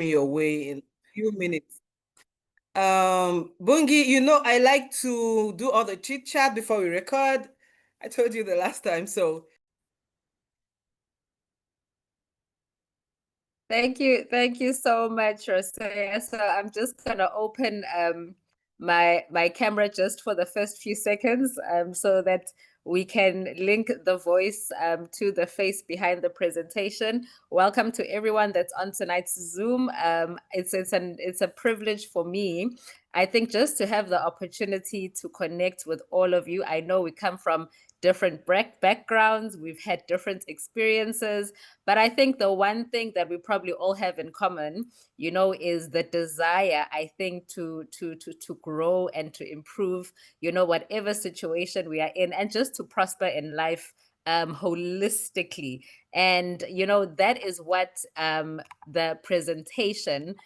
your way in a few minutes. Bungi, I like to do all the chit chat before we record. I told you the last time, so Thank you so much, Rosia. So I'm just gonna open my camera just for the first few seconds so that we can link the voice to the face behind the presentation. Welcome to everyone that's on tonight's Zoom. It's a privilege for me. I think just to have the opportunity to connect with all of you. I know we come from different backgrounds, we've had different experiences, but I think the one thing that we probably all have in common, is the desire, I think, to grow and to improve, whatever situation we are in, and just to prosper in life holistically. And that is what the presentation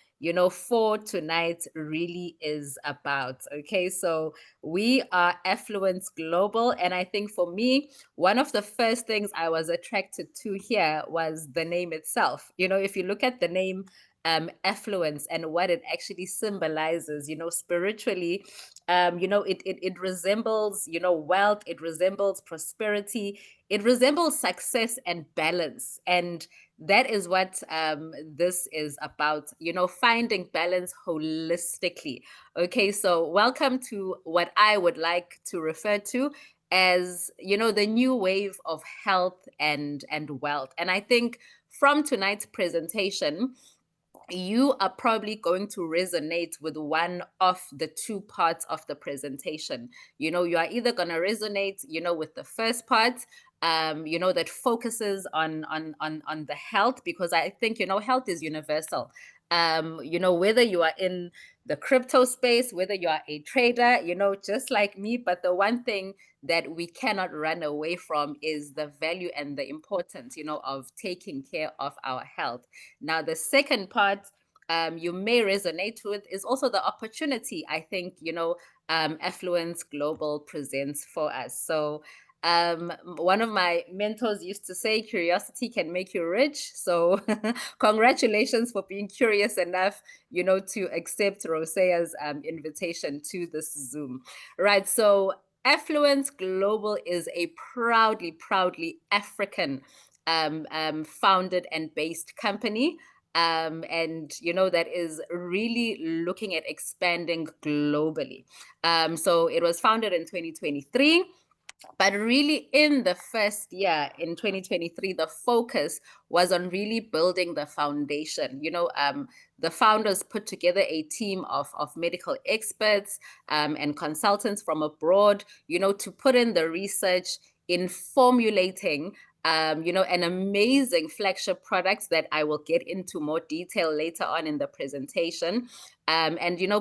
for tonight really is about. Okay, so we are Affluence Global, and I think for me, one of the first things I was attracted to here was the name itself. If you look at the name affluence and what it actually symbolizes, spiritually, it resembles, wealth, it resembles prosperity, it resembles success and balance. And that is what this is about, finding balance holistically. Okay, so welcome to what I would like to refer to as the new wave of health and wealth. And I think from tonight's presentation, you are probably going to resonate with one of the two parts of the presentation. You are either going to resonate, with the first part, that focuses on the health, because I think, health is universal. Whether you are in the crypto space, whether you are a trader, just like me, but the one thing that we cannot run away from is the value and the importance, of taking care of our health. Now, the second part you may resonate with is also the opportunity, I think, Affluence Global presents for us. So one of my mentors used to say, curiosity can make you rich. So congratulations for being curious enough, to accept Rosea's invitation to this Zoom. Right. So Affluence Global is a proudly African founded and based company. And that is really looking at expanding globally. So it was founded in 2023. But really, in the first year, in 2023, the focus was on really building the foundation. The founders put together a team of medical experts and consultants from abroad, to put in the research in formulating an amazing flagship products that I will get into more detail later on in the presentation. And,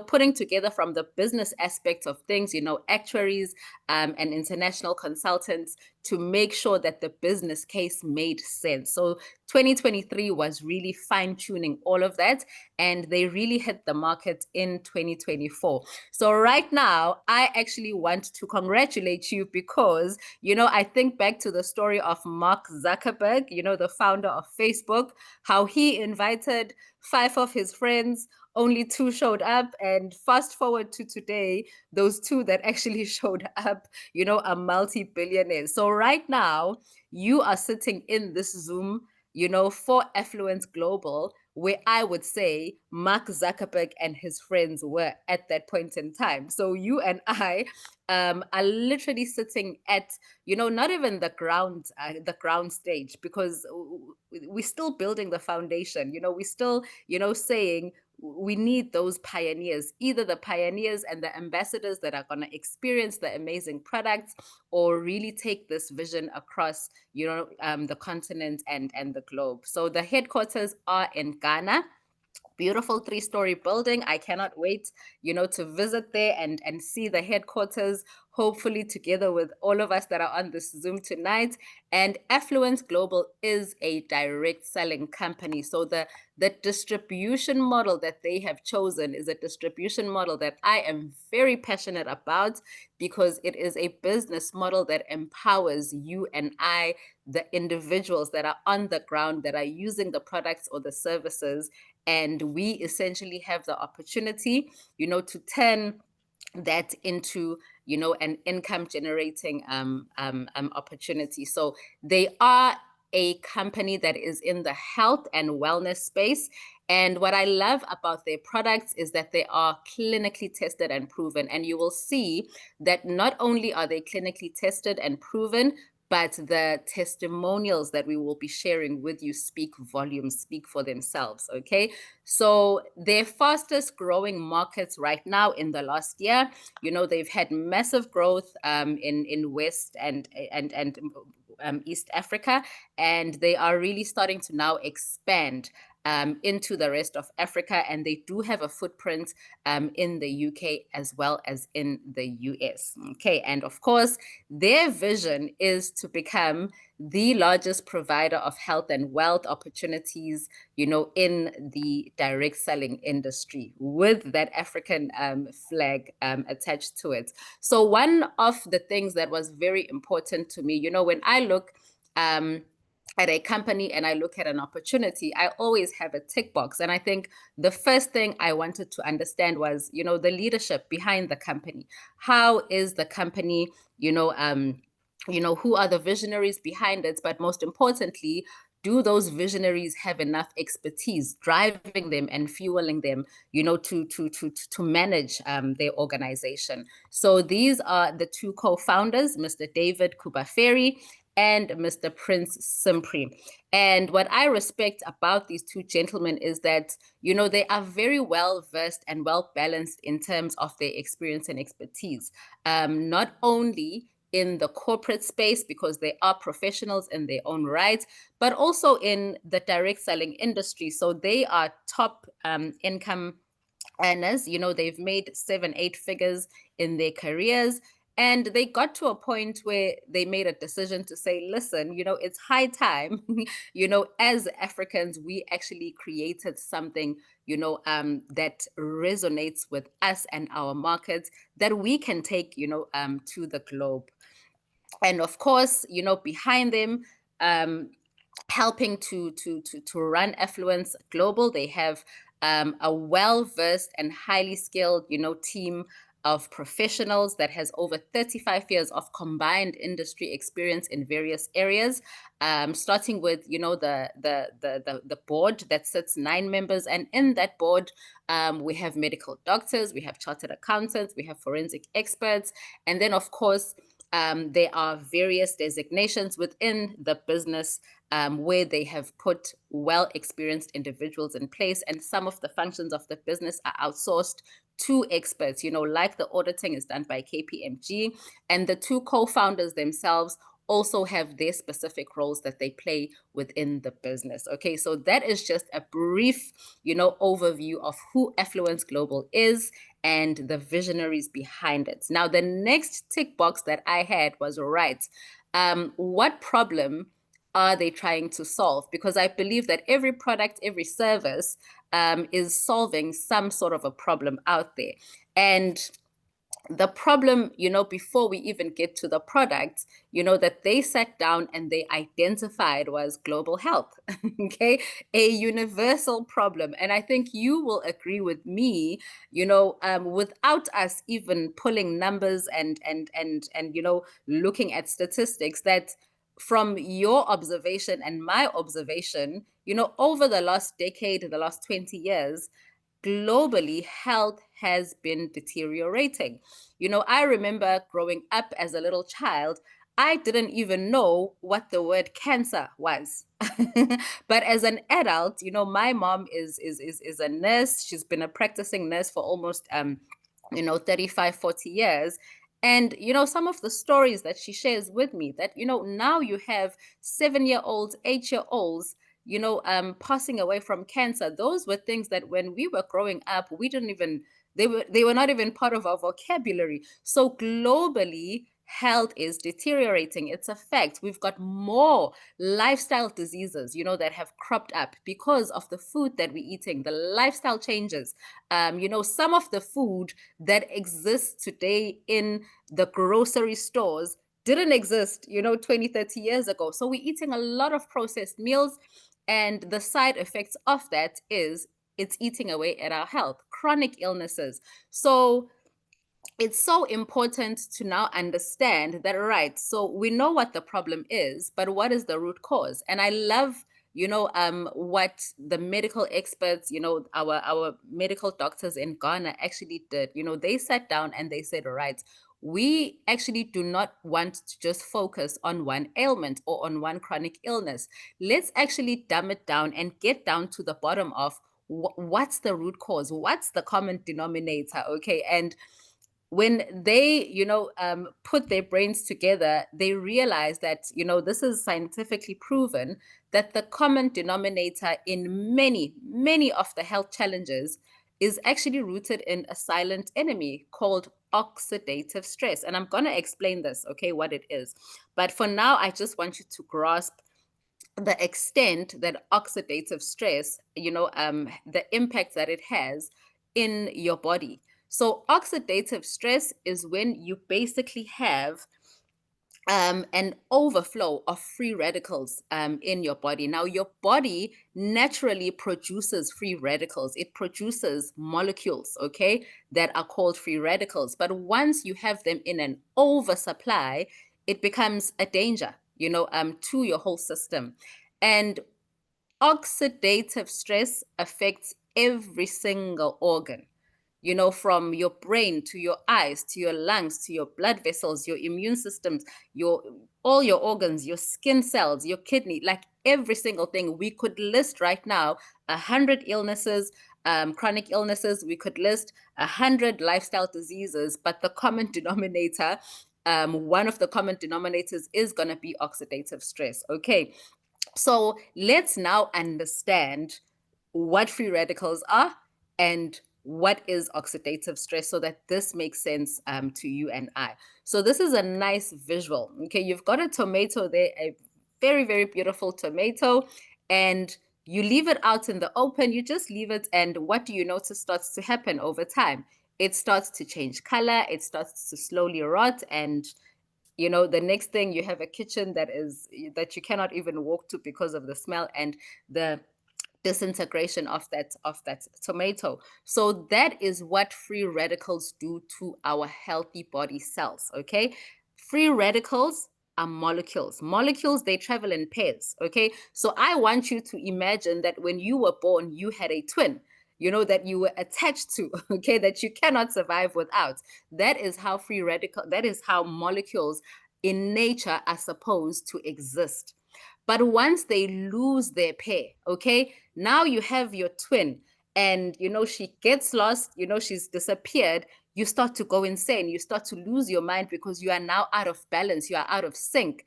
putting together from the business aspect of things, actuaries and international consultants to make sure that the business case made sense. So 2023 was really fine-tuning all of that, and they really hit the market in 2024. So right now, I actually want to congratulate you because, I think back to the story of Mark Zuckerberg, the founder of Facebook, how he invited 5 of his friends, only 2 showed up, and fast forward to today, those 2 that actually showed up, are multi-billionaires. So right now, you are sitting in this Zoom, for Affluence Global, where I would say Mark Zuckerberg and his friends were at that point in time. So you and I are literally sitting at, not even the ground stage, because we're still building the foundation. We're still, saying we need those pioneers, either the pioneers and the ambassadors that are going to experience the amazing products, or really take this vision across, the continent and the globe. So the headquarters are in Ghana. Beautiful 3-story building. I cannot wait, to visit there and see the headquarters, hopefully together with all of us that are on this Zoom tonight. And Affluence Global is a direct selling company. So the distribution model that they have chosen is a distribution model that I am very passionate about, because it is a business model that empowers you and I, the individuals that are on the ground, that are using the products or the services, And we essentially have the opportunity, to turn that into, an income generating opportunity. So they are a company that is in the health and wellness space. And what I love about their products is that they are clinically tested and proven. And you will see that not only are they clinically tested and proven, but the testimonials that we will be sharing with you speak volumes, speak for themselves. Okay. So their fastest growing markets right now in the last year, they've had massive growth in West and East Africa, and they are really starting to now expand into the rest of Africa, and they do have a footprint in the UK as well as in the US. Okay, and of course, their vision is to become the largest provider of health and wealth opportunities, in the direct selling industry with that African flag attached to it. So one of the things that was very important to me, when I look at a company and I look at an opportunity, I always have a tick box. And I think the first thing I wanted to understand was, the leadership behind the company. How is the company, who are the visionaries behind it? But most importantly, do those visionaries have enough expertise driving them and fueling them, to manage their organization? So these are the two co-founders, Mr. David Kubaferi and Mr. Prince Simpri. And what I respect about these two gentlemen is that, they are very well versed and well balanced in terms of their experience and expertise. Not only in the corporate space, because they are professionals in their own right, but also in the direct selling industry. So they are top income earners. They've made 7, 8 figures in their careers. And they got to a point where they made a decision to say, listen, it's high time, as Africans, we actually created something, that resonates with us and our markets that we can take, to the globe. And of course, behind them, helping to run Affluence Global, they have a well-versed and highly skilled, team of professionals that has over 35 years of combined industry experience in various areas, starting with, the board that sits 9 members. And in that board, we have medical doctors, we have chartered accountants, we have forensic experts. And then, of course, there are various designations within the business where they have put well-experienced individuals in place, and some of the functions of the business are outsourced to experts, like the auditing is done by KPMG, and the two co-founders themselves also have their specific roles that they play within the business. Okay, so that is just a brief, overview of who Affluence Global is and the visionaries behind it. Now, the next tick box that I had was, right, what problem are they trying to solve? Because I believe that every product, every service is solving some sort of a problem out there. And the problem, before we even get to the product, that they sat down and they identified was global health, okay? A universal problem. And I think you will agree with me, without us even pulling numbers and looking at statistics, that from your observation and my observation, over the last decade, the last 20 years, globally, health has been deteriorating. I remember growing up as a little child, I didn't even know what the word cancer was. But as an adult, my mom is a nurse. She's been a practicing nurse for almost 35, 40 years. And, some of the stories that she shares with me, that, now you have 7-year-olds, 8-year-olds, passing away from cancer. Those were things that when we were growing up, we didn't even, they were not even part of our vocabulary. So globally, health is deteriorating. It's a fact. We've got more lifestyle diseases, that have cropped up because of the food that we're eating, the lifestyle changes. Some of the food that exists today in the grocery stores didn't exist, 20, 30 years ago. So we're eating a lot of processed meals. And the side effects of that is it's eating away at our health, chronic illnesses. So it's so important to now understand that, right, so we know what the problem is, but what is the root cause? And I love, what the medical experts, our medical doctors in Ghana actually did. They sat down and they said, all right, we actually do not want to just focus on one ailment or on one chronic illness. Let's actually dumb it down and get down to the bottom of what's the root cause, what's the common denominator. Okay. And when they put their brains together, they realize that this is scientifically proven that the common denominator in many of the health challenges is actually rooted in a silent enemy called oxidative stress. And I'm going to explain this, okay, what it is. But for now, I just want you to grasp the extent that oxidative stress, the impact that it has in your body. So oxidative stress is when you basically have an overflow of free radicals in your body. Now, your body naturally produces free radicals. It produces molecules, okay, that are called free radicals. But once you have them in an oversupply, it becomes a danger, to your whole system. And oxidative stress affects every single organ, from your brain to your eyes, to your lungs, to your blood vessels, your immune systems, all your organs, your skin cells, your kidney, like every single thing. We could list right now 100 illnesses, chronic illnesses. We could list 100 lifestyle diseases, but the common denominator, one of the common denominators is going to be oxidative stress. Okay. So let's now understand what free radicals are and what is oxidative stress so that this makes sense to you and I. So this is a nice visual. Okay, you've got a tomato there, a very, very beautiful tomato, and you leave it out in the open. You just leave it, and what do you notice starts to happen over time? It starts to change color, it starts to slowly rot, and the next thing, you have a kitchen that you cannot even walk to because of the smell and the disintegration of that tomato. So that is what free radicals do to our healthy body cells. Okay, free radicals are molecules. Molecules, they travel in pairs. Okay, so I want you to imagine that when you were born, you had a twin, that you were attached to, okay, that you cannot survive without. That is how that is how molecules in nature are supposed to exist. But once they lose their pair, okay, now you have your twin and, she gets lost, she's disappeared. You start to go insane. You start to lose your mind because you are now out of balance. You are out of sync,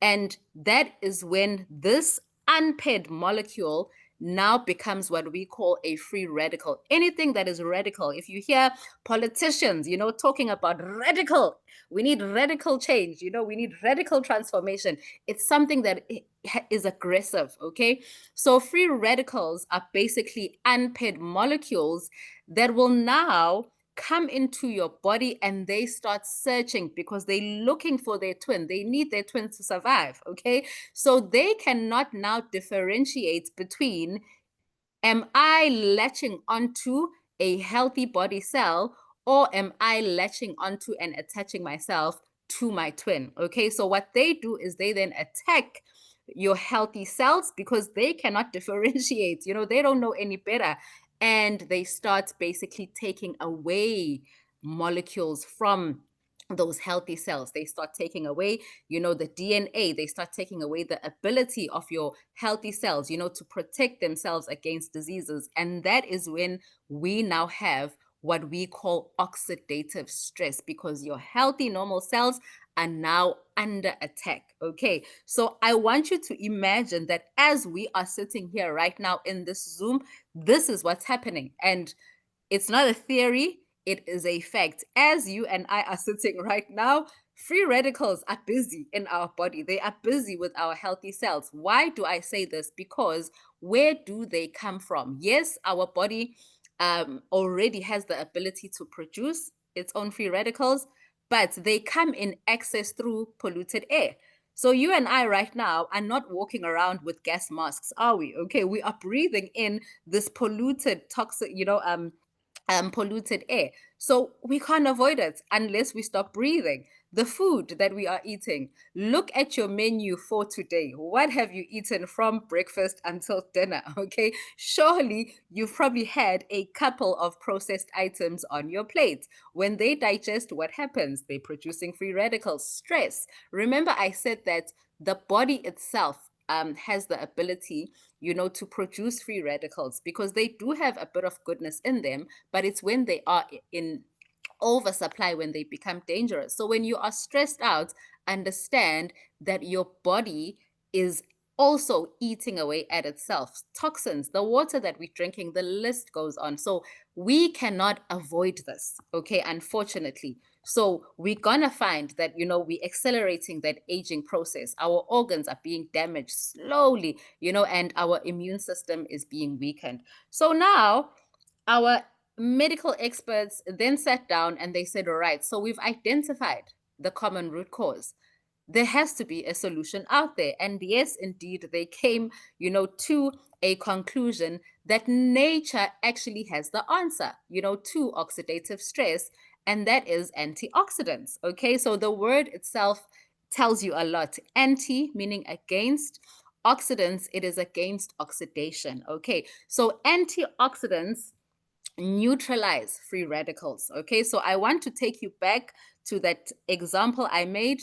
and that is when this unpaired molecule now becomes what we call a free radical. Anything that is radical, if you hear politicians, talking about radical, we need radical change, we need radical transformation. It's something that is aggressive, okay? So free radicals are basically unpaired molecules that will now come into your body and they start searching because they're looking for their twin. They need their twin to survive, okay? So they cannot now differentiate between, am I latching onto a healthy body cell or am I latching onto and attaching myself to my twin? Okay, so what they do is they then attack your healthy cells because they cannot differentiate, they don't know any better. And they start basically taking away molecules from those healthy cells. They start taking away, the DNA. They start taking away the ability of your healthy cells, to protect themselves against diseases. And that is when we now have what we call oxidative stress because your healthy normal cells are now under attack. Okay, so I want you to imagine that as we are sitting here right now in this Zoom, this is what's happening. And it's not a theory, it is a fact. As you and I are sitting right now, free radicals are busy in our body. They are busy with our healthy cells. Why do I say this? Because where do they come from? Yes, our body already has the ability to produce its own free radicals, but they come in excess through polluted air. So you and I right now are not walking around with gas masks, are we? Okay, we are breathing in this polluted, toxic, polluted air. So we can't avoid it unless we stop breathing. The food that we are eating. Look at your menu for today. What have you eaten from breakfast until dinner? Okay. Surely you've probably had a couple of processed items on your plate. When they digest, what happens? They're producing free radicals, stress. Remember, I said that the body itself has the ability, to produce free radicals because they do have a bit of goodness in them, but it's when they are in oversupply when they become dangerous. So when you are stressed out, understand that your body is also eating away at itself. Toxins, the water that we're drinking, the list goes on. So we cannot avoid this, okay, unfortunately. So we're gonna find that, we're accelerating that aging process. Our organs are being damaged slowly, and our immune system is being weakened. So now our medical experts then sat down and they said, all right, so we've identified the common root cause. There has to be a solution out there. And yes, indeed, they came, to a conclusion that nature actually has the answer, to oxidative stress, and that is antioxidants. Okay, so the word itself tells you a lot. Anti meaning against, oxidants, it is against oxidation. Okay, so antioxidants neutralize free radicals. Okay, so I want to take you back to that example I made,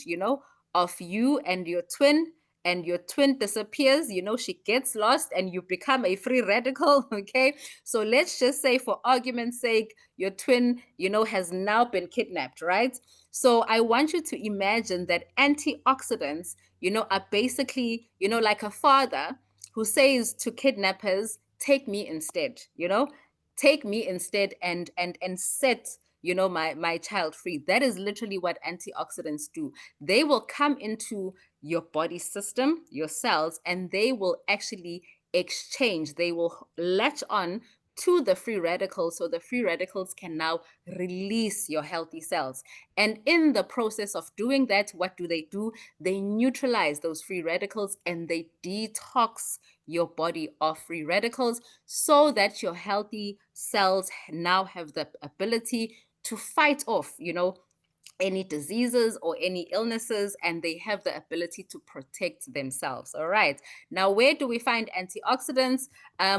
of you and your twin disappears, she gets lost and you become a free radical. Okay, so let's just say, for argument's sake, your twin, has now been kidnapped, right? So I want you to imagine that antioxidants, are basically, like a father who says to kidnappers, take me instead, take me instead and set my child free. That is literally what antioxidants do. They will come into your body system, your cells, and they will actually exchange, they will latch on to the free radicals, so the free radicals can now release your healthy cells. And in the process of doing that, what do? They neutralize those free radicals and they detox your body of free radicals so that your healthy cells now have the ability to fight off, any diseases or any illnesses, and they have the ability to protect themselves. All right. Now, where do we find antioxidants?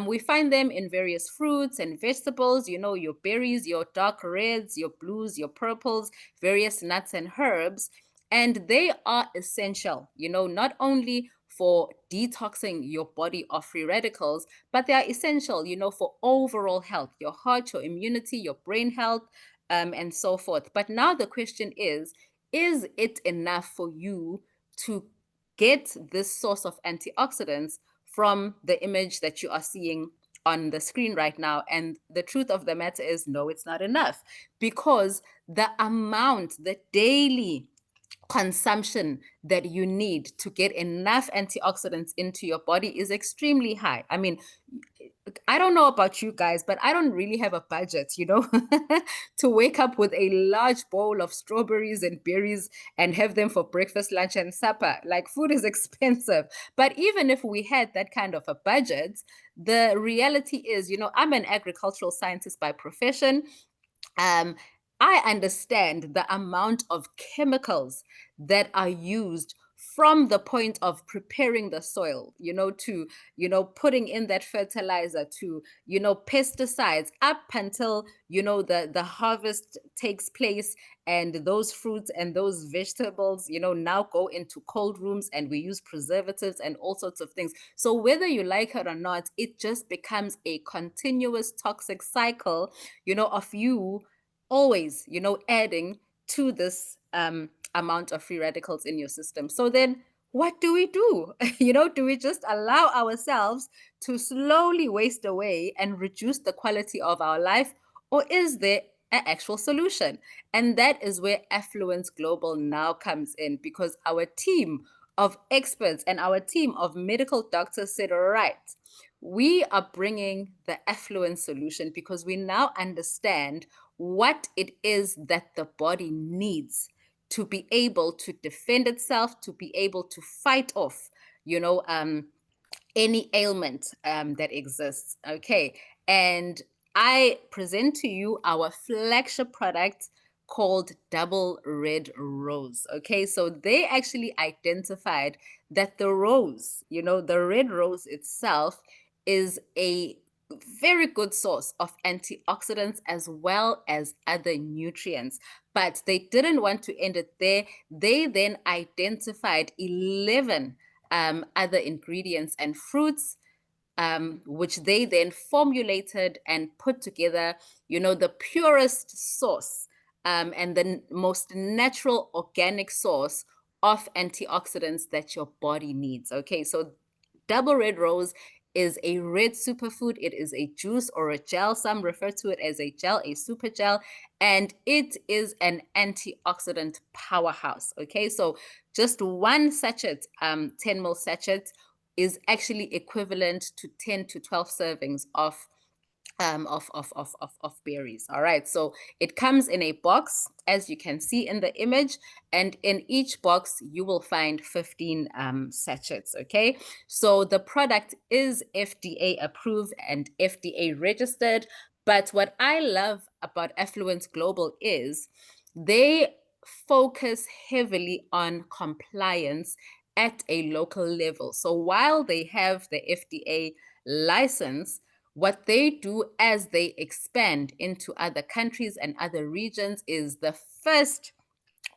We find them in various fruits and vegetables, your berries, your dark reds, your blues, your purples, various nuts and herbs. And they are essential, not only for detoxing your body of free radicals, but they are essential, for overall health, your heart, your immunity, your brain health, and so forth. But now the question is it enough for you to get this source of antioxidants from the image that you are seeing on the screen right now? And the truth of the matter is, no, it's not enough, because the amount, the daily consumption that you need to get enough antioxidants into your body is extremely high. I mean, I don't know about you guys, but I don't really have a budget, to wake up with a large bowl of strawberries and berries and have them for breakfast, lunch, and supper. Like, food is expensive. But even if we had that kind of a budget, the reality is, I'm an agricultural scientist by profession. um, I understand the amount of chemicals that are used from the point of preparing the soil, to, putting in that fertilizer, to, pesticides, up until, the harvest takes place and those fruits and those vegetables, now go into cold rooms and we use preservatives and all sorts of things. So whether you like it or not, it just becomes a continuous toxic cycle, of you always, adding to this amount of free radicals in your system. So then what do we do? Do we just allow ourselves to slowly waste away and reduce the quality of our life? Or is there an actual solution? And that is where Affluence Global now comes in, because our team of experts and our team of medical doctors said, all right, we are bringing the affluence solution because we now understand what it is that the body needs to be able to defend itself, to be able to fight off, you know, any ailment that exists. Okay. And I present to you our flagship product called Double Red Rose. Okay. So they actually identified that the rose, you know, the red rose itself is a very good source of antioxidants as well as other nutrients. But they didn't want to end it there. They then identified 11 other ingredients and fruits, which they then formulated and put together, you know, the purest source and the most natural organic source of antioxidants that your body needs. Okay, so double red rose is a red superfood. It is a juice or a gel. Some refer to it as a gel, a super gel, and it is an antioxidant powerhouse. Okay, so just one sachet, 10 ml sachet, is actually equivalent to 10 to 12 servings of berries. All right. So it comes in a box, as you can see in the image, and in each box you will find 15 sachets. Okay. So the product is FDA approved and FDA registered. But what I love about Affluence Global is they focus heavily on compliance at a local level. So while they have the FDA license, what they do as they expand into other countries and other regions is the first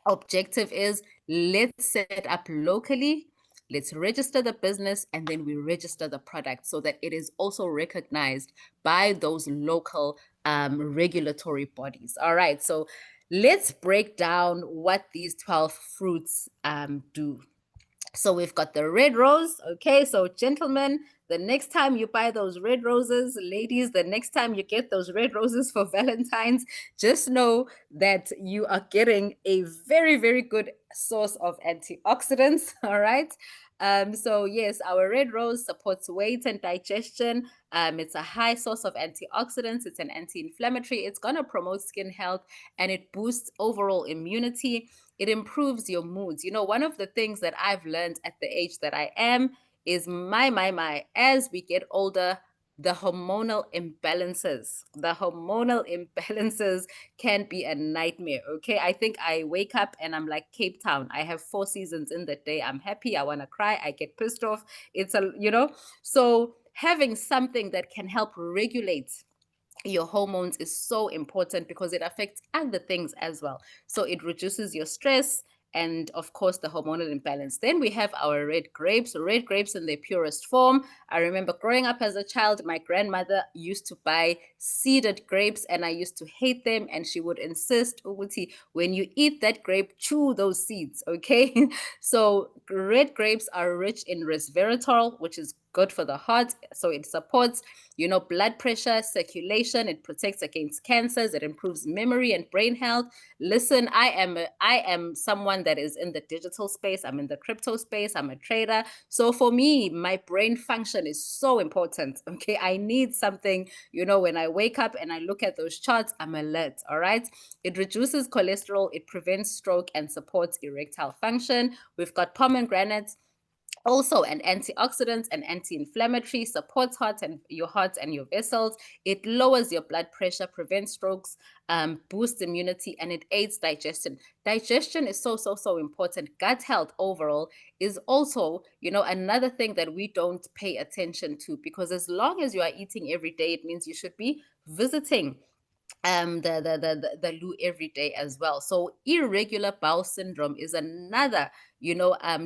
objective is let's set up locally, let's register the business, and then we register the product so that it is also recognized by those local regulatory bodies. All right, so let's break down what these 12 fruits do. So we've got the red rose. Okay, so gentlemen, the next time you buy those red roses, ladies, the next time you get those red roses for Valentine's, just know that you are getting a very, very good source of antioxidants. All right. So yes, our red rose supports weight and digestion. It's a high source of antioxidants. It's an anti-inflammatory. It's going to promote skin health and it boosts overall immunity. It improves your moods. You know, one of the things that I've learned at the age that I am is as we get older, the hormonal imbalances can be a nightmare. Okay. I think I wake up and I'm like Cape Town. I have 4 seasons in the day. I'm happy. I want to cry. I get pissed off. So having something that can help regulate your hormones is so important because it affects other things as well. So it reduces your stress and of course the hormonal imbalance. Then we have our red grapes in their purest form. I remember growing up as a child, my grandmother used to buy seeded grapes and I used to hate them, and she would insist, Uguti, when you eat that grape, chew those seeds. Okay. So red grapes are rich in resveratrol, which is good for the heart. So it supports, blood pressure, circulation. It protects against cancers. It improves memory and brain health. Listen, I am someone that is in the digital space. I'm in the crypto space. I'm a trader. So for me, my brain function is so important. Okay. I need something, when I wake up and I look at those charts, I'm alert. All right. It reduces cholesterol. It prevents stroke and supports erectile function. We've got pomegranates, also an antioxidant and anti-inflammatory, supports your heart and your vessels. It lowers your blood pressure, prevents strokes, boosts immunity, and it aids digestion. Digestion is so important. Gut health overall is also, another thing that we don't pay attention to, because as long as you are eating every day, it means you should be visiting the loo every day as well. So irregular bowel syndrome is another,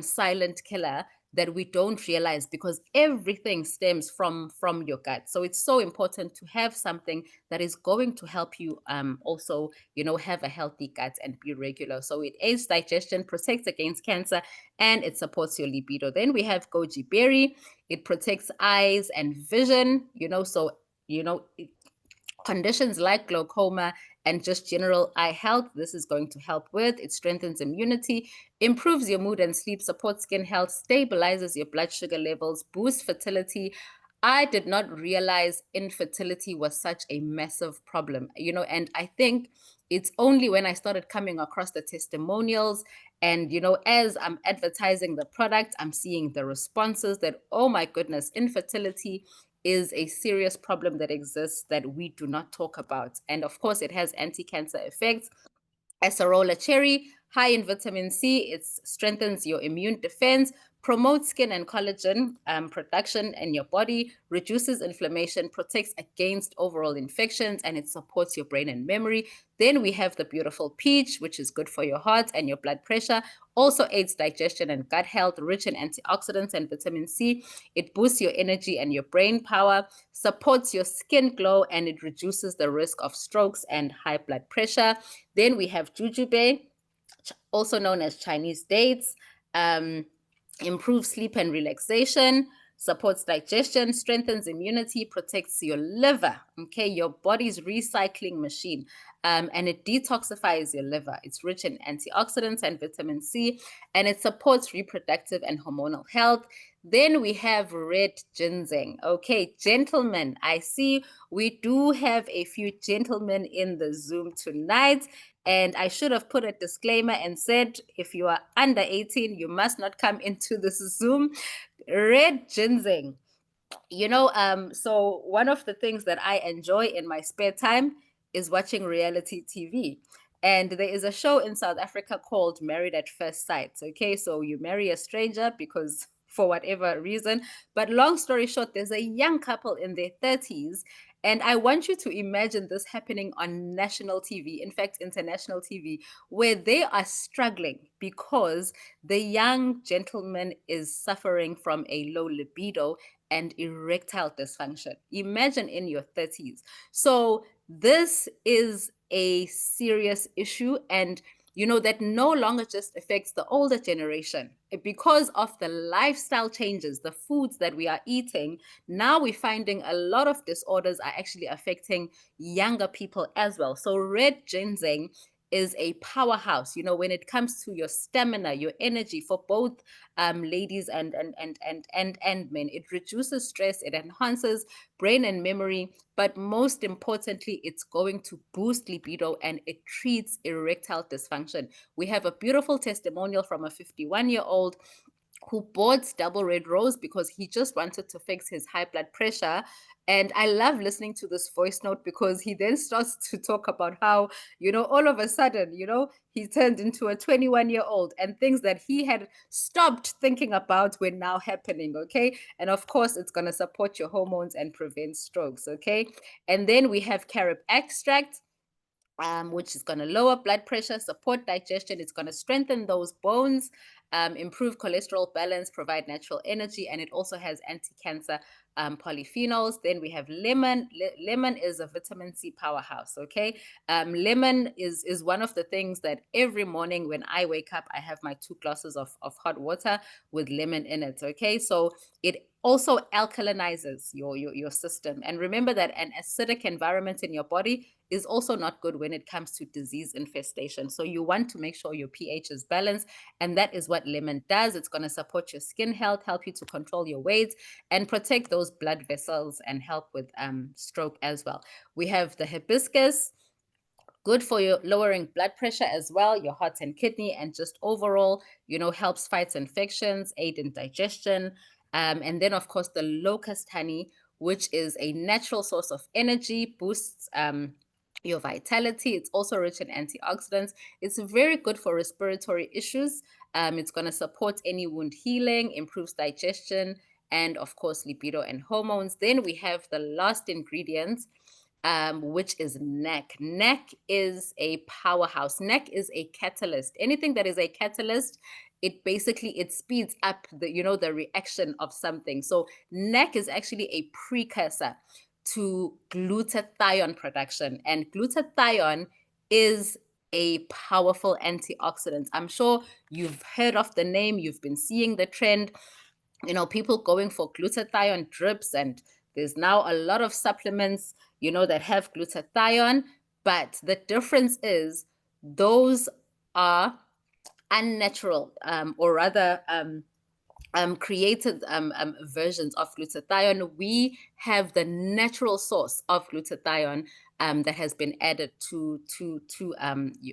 silent killer that we don't realize, because everything stems from your gut. So it's so important to have something that is going to help you also, have a healthy gut and be regular. So it aids digestion, protects against cancer, and it supports your libido. Then we have goji berry. It protects eyes and vision, conditions like glaucoma and just general eye health. This is going to help with. It strengthens immunity, improves your mood and sleep, supports skin health, stabilizes your blood sugar levels, boosts fertility. I did not realize infertility was such a massive problem, and I think It's only when I started coming across the testimonials and, as I'm advertising the product, I'm seeing the responses that, oh my goodness, infertility is a serious problem that exists that we do not talk about. And of course, it has anti-cancer effects. Acerola cherry, high in vitamin C, it strengthens your immune defense, promotes skin and collagen production in your body, reduces inflammation, protects against overall infections, and it supports your brain and memory. Then we have the beautiful peach, which is good for your heart and your blood pressure, also aids digestion and gut health, rich in antioxidants and vitamin C. It boosts your energy and your brain power, supports your skin glow, and it reduces the risk of strokes and high blood pressure. Then we have jujube, also known as Chinese dates, improves sleep and relaxation, supports digestion, strengthens immunity, protects your liver, okay, your body's recycling machine, and it detoxifies your liver. It's rich in antioxidants and vitamin C, and it supports reproductive and hormonal health. Then we have red ginseng. Okay, gentlemen, I see we do have a few gentlemen in the Zoom tonight. And I should have put a disclaimer and said, if you are under 18, you must not come into this Zoom. Red ginseng. So one of the things that I enjoy in my spare time is watching reality TV. And there is a show in South Africa called Married at First Sight. Okay, so you marry a stranger because for whatever reason. But long story short, there's a young couple in their 30s. And I want you to imagine this happening on national TV, in fact, international TV, where they are struggling because the young gentleman is suffering from a low libido and erectile dysfunction. Imagine in your 30s. So this is a serious issue, and that no longer just affects the older generation. Because of the lifestyle changes, the foods that we are eating, now we're finding a lot of disorders are actually affecting younger people as well. So red ginseng is a powerhouse, when it comes to your stamina, your energy, for both ladies and men. It reduces stress, it enhances brain and memory, but most importantly, it's going to boost libido and it treats erectile dysfunction. We have a beautiful testimonial from a 51-year-old who bought double red rose because he just wanted to fix his high blood pressure. And I love listening to this voice note because he then starts to talk about how, all of a sudden, he turned into a 21-year-old and things that he had stopped thinking about were now happening. Okay. And of course, it's going to support your hormones and prevent strokes. Okay. And then we have carob extract, which is going to lower blood pressure, support digestion. It's going to strengthen those bones, improve cholesterol balance, provide natural energy, and it also has anti-cancer polyphenols. Then we have lemon. Lemon is a vitamin C powerhouse, okay? Lemon is one of the things that every morning when I wake up, I have my 2 glasses of hot water with lemon in it, okay? So it also alkalinizes your system. And remember that an acidic environment in your body is also not good when it comes to disease infestation. So you want to make sure your pH is balanced, and that is what lemon does. It's going to support your skin health, help you to control your weight, and protect those blood vessels and help with stroke as well. We have the hibiscus, good for your lowering blood pressure as well, your heart and kidney, and just overall, helps fight infections, aid in digestion. And then, of course, the locust honey, which is a natural source of energy, boosts your vitality. It's also rich in antioxidants. It's very good for respiratory issues. It's going to support any wound healing, improves digestion, and of course, libido and hormones. Then we have the last ingredient, which is NEC. NEC is a powerhouse. NEC is a catalyst. Anything that is a catalyst, it speeds up the reaction of something. So NEC is actually a precursor to glutathione production, and glutathione is a powerful antioxidant. I'm sure you've heard of the name, you've been seeing the trend, people going for glutathione drips, and there's now a lot of supplements, that have glutathione, but the difference is those are unnatural, or rather created versions of glutathione. We have the natural source of glutathione, that has been added to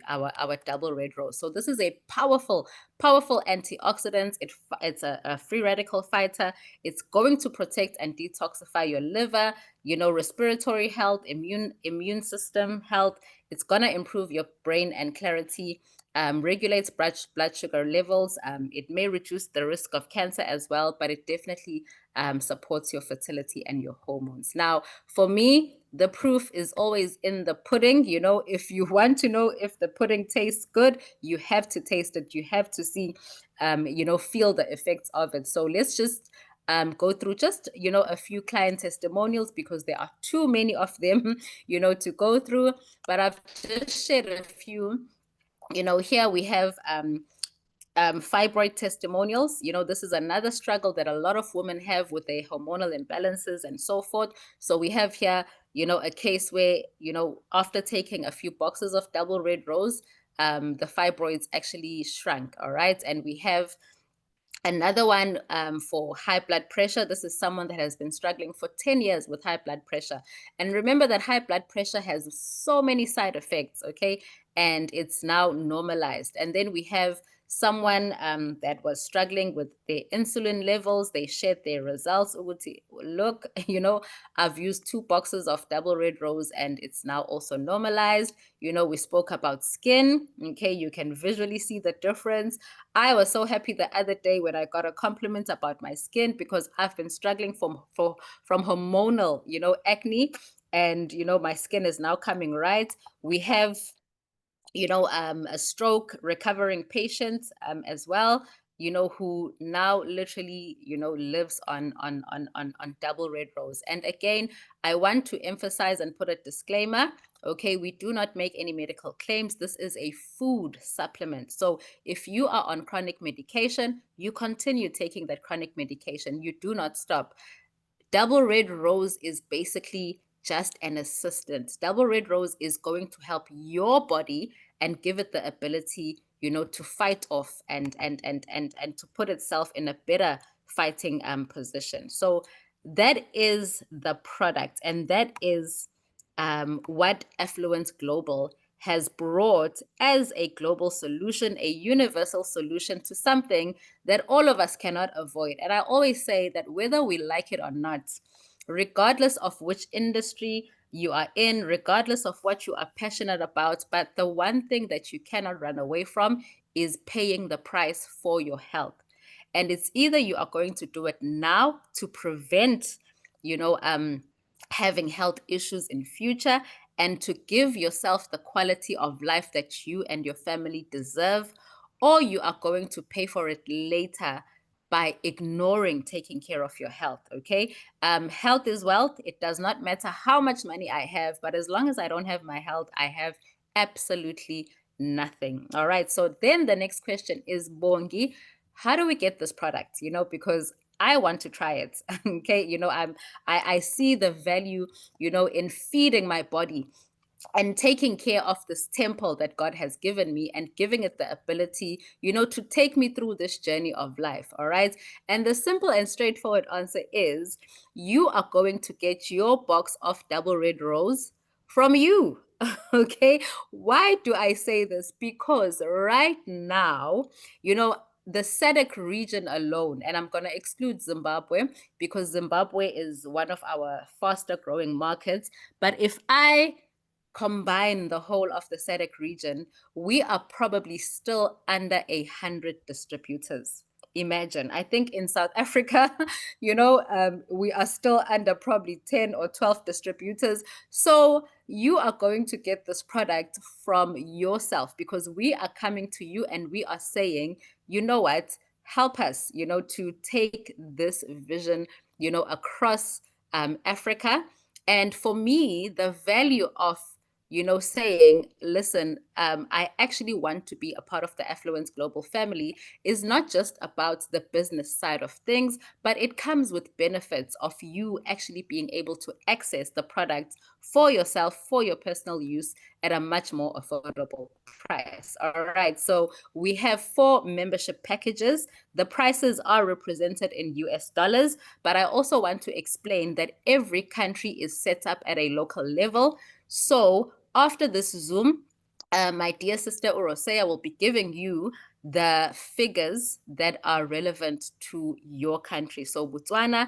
our double red rose. So this is a powerful antioxidant. It's a free radical fighter. It's going to protect and detoxify your liver, respiratory health, immune system health. It's gonna improve your brain and clarity. Regulates blood sugar levels. It may reduce the risk of cancer as well, but it definitely supports your fertility and your hormones. Now, for me, the proof is always in the pudding. If you want to know if the pudding tastes good, you have to taste it. You have to see, feel the effects of it. So let's just go through just, a few client testimonials, because there are too many of them, to go through. But I've just shared a few. Here we have fibroid testimonials. This is another struggle that a lot of women have with their hormonal imbalances and so forth. So we have here, a case where, after taking a few boxes of double red rose, the fibroids actually shrunk. All right. And we have another one for high blood pressure. This is someone that has been struggling for 10 years with high blood pressure. And remember that high blood pressure has so many side effects, okay? And it's now normalized. And then we have someone that was struggling with their insulin levels. They shared their results. Look, I've used 2 boxes of double red rose and it's now also normalized. We spoke about skin. Okay, you can visually see the difference. I was so happy the other day when I got a compliment about my skin, because I've been struggling from hormonal, acne, and my skin is now coming right. We have a stroke recovering patient as well, who now literally, lives on double red rose. And again, I want to emphasize and put a disclaimer. Okay, we do not make any medical claims. This is a food supplement. So if you are on chronic medication, you continue taking that chronic medication. You do not stop. Double red rose is basically just an assistant. Double red rose is going to help your body and give it the ability, to fight off and to put itself in a better fighting position. So that is the product, and that is what Affluence Global has brought as a global solution, a universal solution to something that all of us cannot avoid. And I always say that whether we like it or not, regardless of which industry you are in, regardless of what you are passionate about, but the one thing that you cannot run away from is paying the price for your health. And it's either you are going to do it now to prevent, having health issues in future, and to give yourself the quality of life that you and your family deserve, or you are going to pay for it later by ignoring taking care of your health. Okay. Health is wealth. It does not matter how much money I have, but as long as I don't have my health, I have absolutely nothing. All right. So then the next question is, Bongi, how do we get this product? Because I want to try it. Okay. I see the value, in feeding my body and taking care of this temple that God has given me and giving it the ability, to take me through this journey of life. All right. And the simple and straightforward answer is you are going to get your box of double red rose from you. Okay. Why do I say this? Because right now, the SADC region alone, and I'm going to exclude Zimbabwe because Zimbabwe is one of our faster growing markets. But if I combine the whole of the SADC region, we are probably still under 100 distributors. Imagine, I think in South Africa, we are still under probably 10 or 12 distributors. So you are going to get this product from yourself, because we are coming to you and we are saying, you know what, help us, to take this vision, across Africa. And for me, the value of saying, listen, I actually want to be a part of the Affluence Global family is not just about the business side of things, but it comes with benefits of you actually being able to access the product for yourself, for your personal use at a much more affordable price. All right. So we have 4 membership packages. The prices are represented in US dollars, but I also want to explain that every country is set up at a local level. So after this Zoom, my dear sister Urosea will be giving you the figures that are relevant to your country. So Botswana,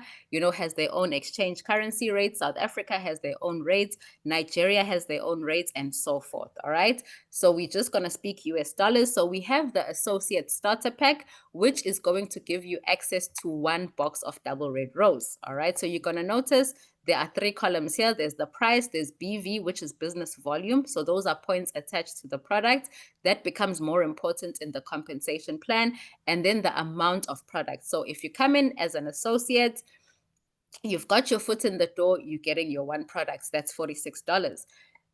has their own exchange currency rates. South Africa has their own rates. Nigeria has their own rates, and so forth. All right. So we're just going to speak US dollars. So we have the Associate Starter Pack, which is going to give you access to one box of double red rose. All right. So you're going to notice there are 3 columns here. There's the price, there's BV, which is business volume. So those are points attached to the product. That becomes more important in the compensation plan. And then the amount of product. So if you come in as an associate, you've got your foot in the door, you're getting your one product. That's $46.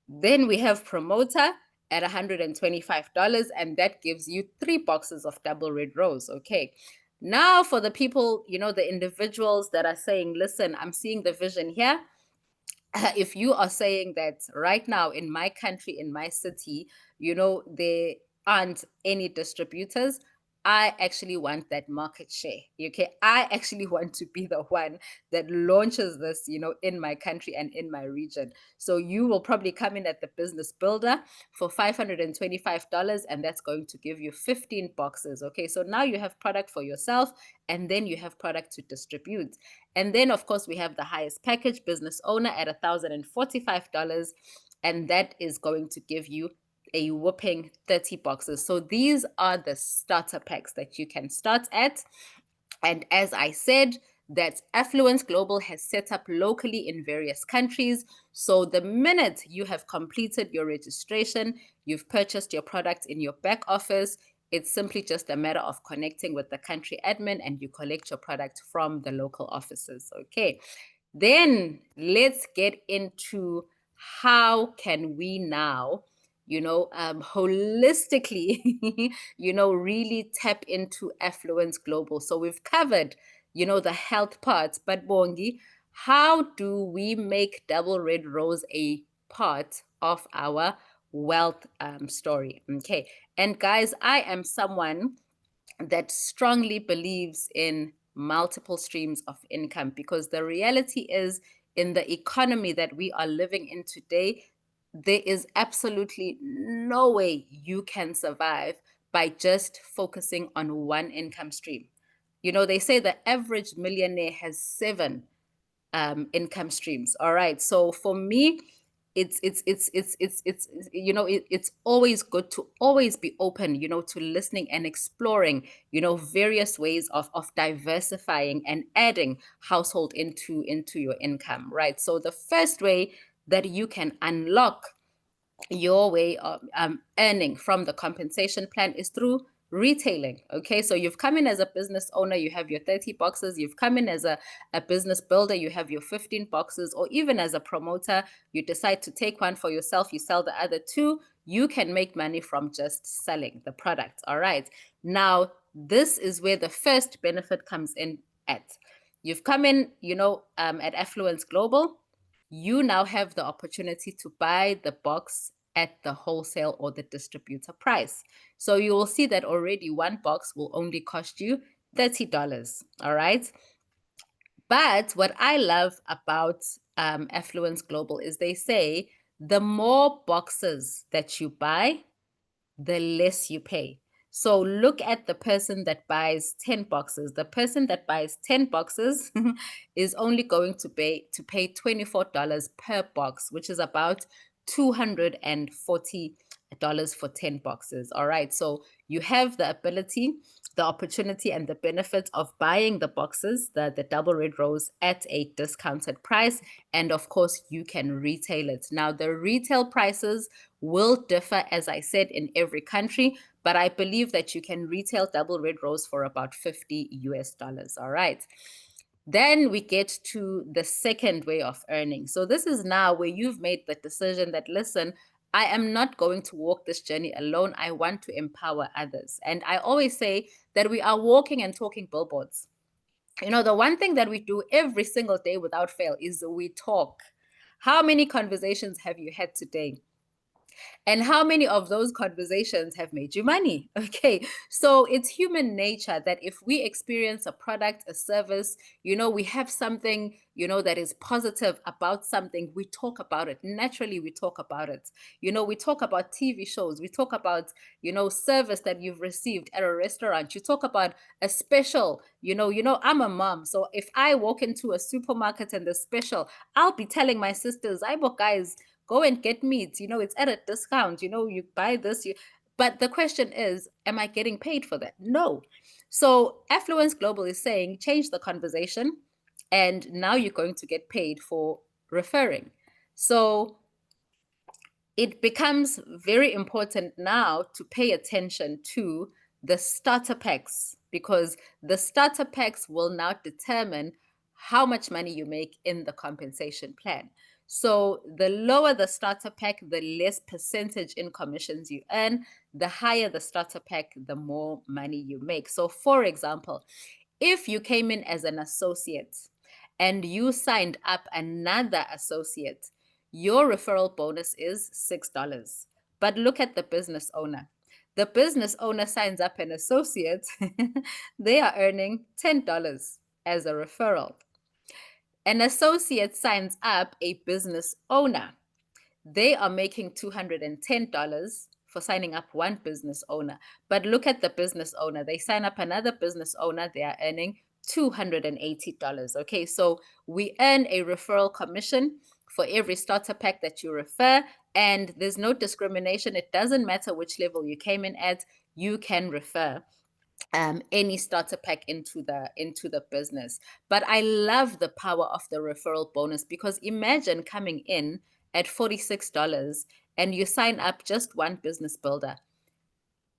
Then we have promoter at $125, and that gives you 3 boxes of double red rose. Okay. Now for the people, the individuals that are saying, listen, I'm seeing the vision here. If you are saying that right now in my country, in my city, there aren't any distributors, I actually want that market share. Okay. I actually want to be the one that launches this, in my country and in my region. So you will probably come in at the business builder for $525, and that's going to give you 15 boxes. Okay. So now you have product for yourself, and then you have product to distribute. And then, of course, we have the highest package, business owner, at $1,045. And that is going to give you a whopping 30 boxes. So these are the starter packs that you can start at. And as I said, that Affluence Global has set up locally in various countries. So the minute you have completed your registration, you've purchased your product in your back office, it's simply just a matter of connecting with the country admin and you collect your product from the local offices. Okay. Then let's get into how can we now, holistically, really tap into Affluence Global. So we've covered, the health parts, but Bongi, how do we make double red rose a part of our wealth story? Okay. And guys, I am someone that strongly believes in multiple streams of income, because the reality is, in the economy that we are living in today, there is absolutely no way you can survive by just focusing on one income stream. They say the average millionaire has 7 income streams. All right. So for me, it's always good to always be open, to listening and exploring, various ways of diversifying and adding household into your income. Right. So the first way that you can unlock your way of earning from the compensation plan is through retailing. Okay, so you've come in as a business owner, you have your 30 boxes. You've come in as a business builder, you have your 15 boxes. Or even as a promoter, you decide to take one for yourself, you sell the other 2. You can make money from just selling the product. All right, now this is where the first benefit comes in at. You've come in, at Affluence Global. You now have the opportunity to buy the box at the wholesale or the distributor price. So you will see that already one box will only cost you $30. All right. But what I love about Affluence Global is they say the more boxes that you buy, the less you pay. So look at the person that buys 10 boxes. The person that buys 10 boxes is only going to pay $24 per box, which is about $240 for 10 boxes. All right. So you have the ability, the opportunity, and the benefit of buying the boxes, the double red rose, at a discounted price. And of course, you can retail it. Now, the retail prices will differ, as I said, in every country, but I believe that you can retail double red rose for about $50. All right. Then we get to the second way of earning. So this is now where you've made the decision that, listen, I am not going to walk this journey alone. I want to empower others. And I always say that we are walking and talking billboards. The one thing that we do every single day without fail is we talk. How many conversations have you had today? And how many of those conversations have made you money? Okay, so it's human nature that if we experience a product, a service, we have something, that is positive about something, we talk about it. Naturally, we talk about it. We talk about TV shows, we talk about, service that you've received at a restaurant. You talk about a special, I'm a mom. So if I walk into a supermarket and the special, I'll be telling my sisters, I book guys, go and get meat, it's at a discount, you buy this, but the question is, am I getting paid for that? No. So Affluence Global is saying, change the conversation, and now you're going to get paid for referring. So it becomes very important now to pay attention to the starter packs, because the starter packs will now determine how much money you make in the compensation plan. So the lower the starter pack, the less percentage in commissions you earn. The higher the starter pack, the more money you make. So for example, if you came in as an associate and you signed up another associate, your referral bonus is $6. But look at the business owner. The business owner signs up an associate, they are earning $10 as a referral. An associate signs up a business owner, they are making $210 for signing up one business owner. But look at the business owner. They sign up another business owner, they are earning $280. Okay, so we earn a referral commission for every starter pack that you refer, and there's no discrimination. It doesn't matter which level you came in at, you can refer any starter pack into the business. But I love the power of the referral bonus, because imagine coming in at $46 and you sign up just one business builder.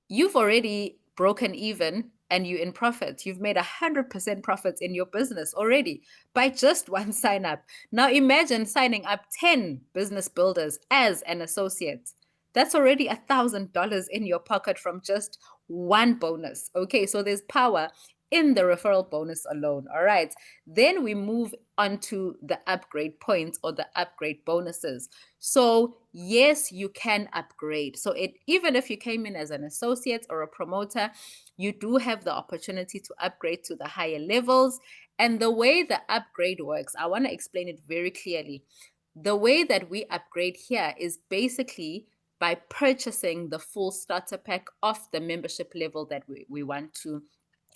You've already broken even and you're in profit. You've made 100% profits in your business already by just one sign up. Now imagine signing up 10 business builders as an associate. That's already $1,000 in your pocket from just one bonus. Okay, so there's power in the referral bonus alone. All right, then we move on to the upgrade points or the upgrade bonuses. So yes, you can upgrade. So even if you came in as an associate or a promoter, you do have the opportunity to upgrade to the higher levels. And the way the upgrade works, I want to explain it very clearly. The way that we upgrade here is basically by purchasing the full starter pack of the membership level that we want to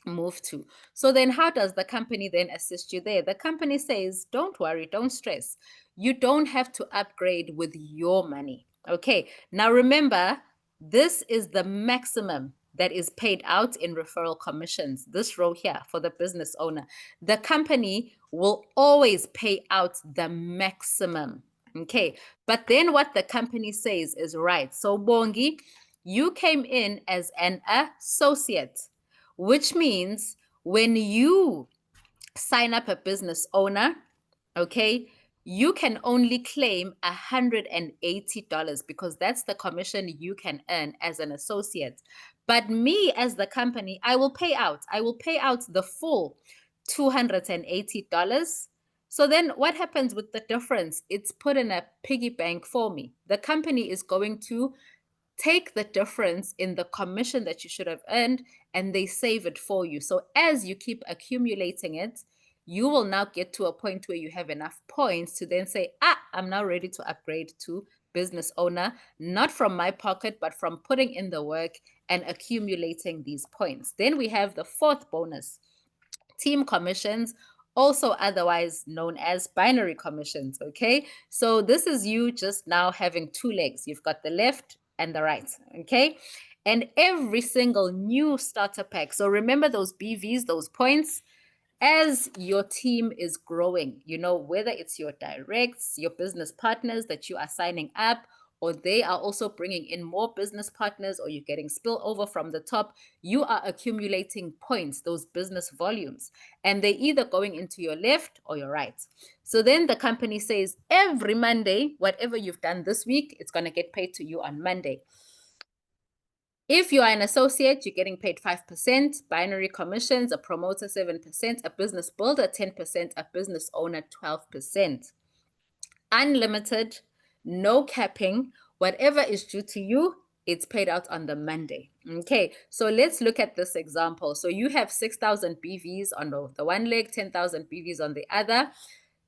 move to. So then how does the company then assist you there? The company says, don't worry, don't stress. You don't have to upgrade with your money. Okay, now remember, this is the maximum that is paid out in referral commissions, this row here for the business owner. The company will always pay out the maximum. Okay, but then what the company says is right. So Bongi, you came in as an associate, which means when you sign up a business owner, okay, you can only claim $180 because that's the commission you can earn as an associate. But me as the company, I will pay out the full $280. So then what happens with the difference? It's put in a piggy bank for me. The company is going to take the difference in the commission that you should have earned and they save it for you. So as you keep accumulating it, you will now get to a point where you have enough points to then say, I'm now ready to upgrade to business owner, not from my pocket, but from putting in the work and accumulating these points. Then we have the fourth bonus, team commissions, also otherwise known as binary commissions. Okay, so this is you just now having two legs. You've got the left and the right. Okay, and every single new starter pack, so remember those BVs, those points, as your team is growing, whether it's your directs, your business partners that you are signing up, or they are also bringing in more business partners, or you're getting spillover from the top, you are accumulating points, those business volumes, and they're either going into your left or your right. So then the company says, every Monday, whatever you've done this week, it's going to get paid to you on Monday. If you are an associate, you're getting paid 5%, binary commissions, a promoter 7%, a business builder 10%, a business owner 12%. Unlimited, no capping. Whatever is due to you, it's paid out on the Monday. Okay, so let's look at this example. So you have 6,000 BVs on the one leg, 10,000 BVs on the other.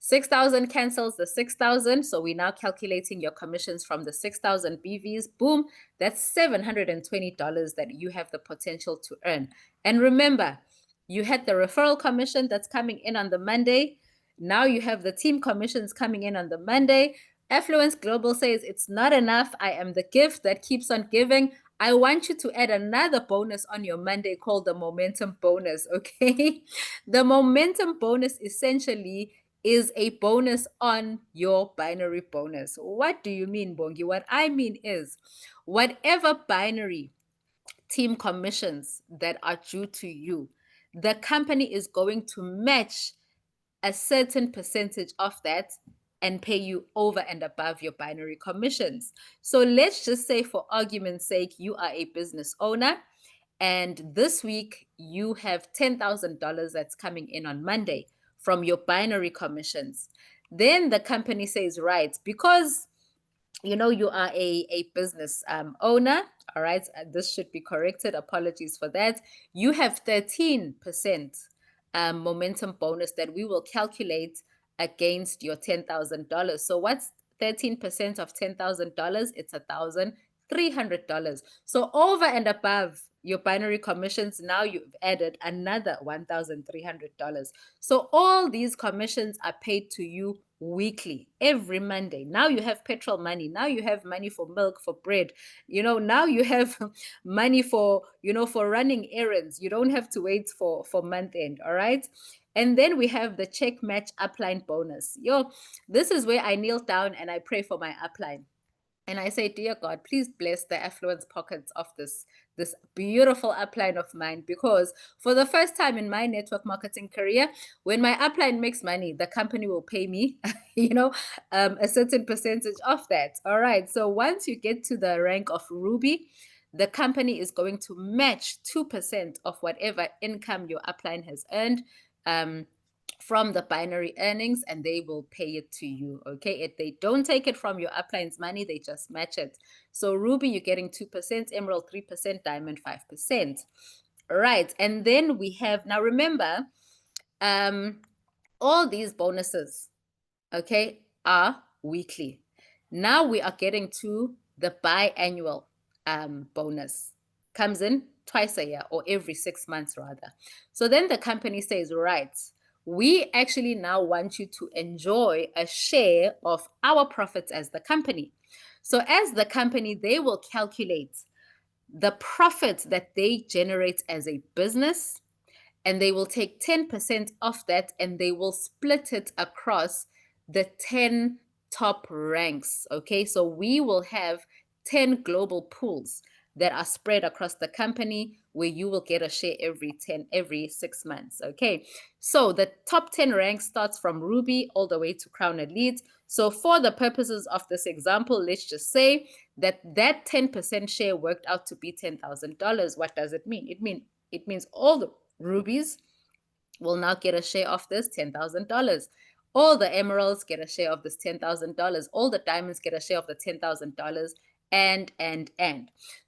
6,000 cancels the 6,000. So we're now calculating your commissions from the 6,000 BVs. Boom, that's $720 that you have the potential to earn. And remember, you had the referral commission that's coming in on the Monday. Now you have the team commissions coming in on the Monday. Affluence Global says it's not enough. I am the gift that keeps on giving. I want you to add another bonus on your Monday called the momentum bonus, okay? The momentum bonus essentially is a bonus on your binary bonus. What do you mean, Bongi? What I mean is whatever binary team commissions that are due to you, the company is going to match a certain percentage of that and pay you over and above your binary commissions. So let's just say, for argument's sake, you are a business owner and this week you have $10,000 that's coming in on Monday from your binary commissions. Then the company says, right, because you are a business owner, all right, this should be corrected. Apologies for that. You have 13% momentum bonus that we will calculate against your $10,000. So what's 13% of $10,000? It's $1,300. So over and above your binary commissions, now you've added another $1,300. So all these commissions are paid to you weekly, every Monday. Now you have petrol money. Now you have money for milk, for bread. Now you have money for, for running errands. You don't have to wait for month end. All right. And then we have the check match upline bonus. This is where I kneel down and I pray for my upline. And I say, dear God, please bless the affluence pockets of this beautiful upline of mine, because for the first time in my network marketing career, when my upline makes money, the company will pay me, a certain percentage of that. All right. So once you get to the rank of Ruby, the company is going to match 2% of whatever income your upline has earned. From the binary earnings, and they will pay it to you. Okay, if they don't take it from your upline's money, they just match it. So Ruby, you're getting 2%, Emerald 3%, Diamond 5%. Right, and then we have, now remember, all these bonuses, okay, are weekly. Now we are getting to the biannual bonus. Comes in twice a year, or every 6 months rather. So then the company says, right, we actually now want you to enjoy a share of our profits as the company. So as the company, they will calculate the profits that they generate as a business, and they will take 10% of that and they will split it across the 10 top ranks. Okay, so we will have 10 global pools that are spread across the company, where you will get a share every 6 months. Okay, so the top 10 ranks starts from Ruby all the way to Crown Elite. So for the purposes of this example, let's just say that 10% share worked out to be $10,000. What does it mean? It means all the rubies will now get a share of this $10,000. All the emeralds get a share of this $10,000. All the diamonds get a share of the $10,000. And.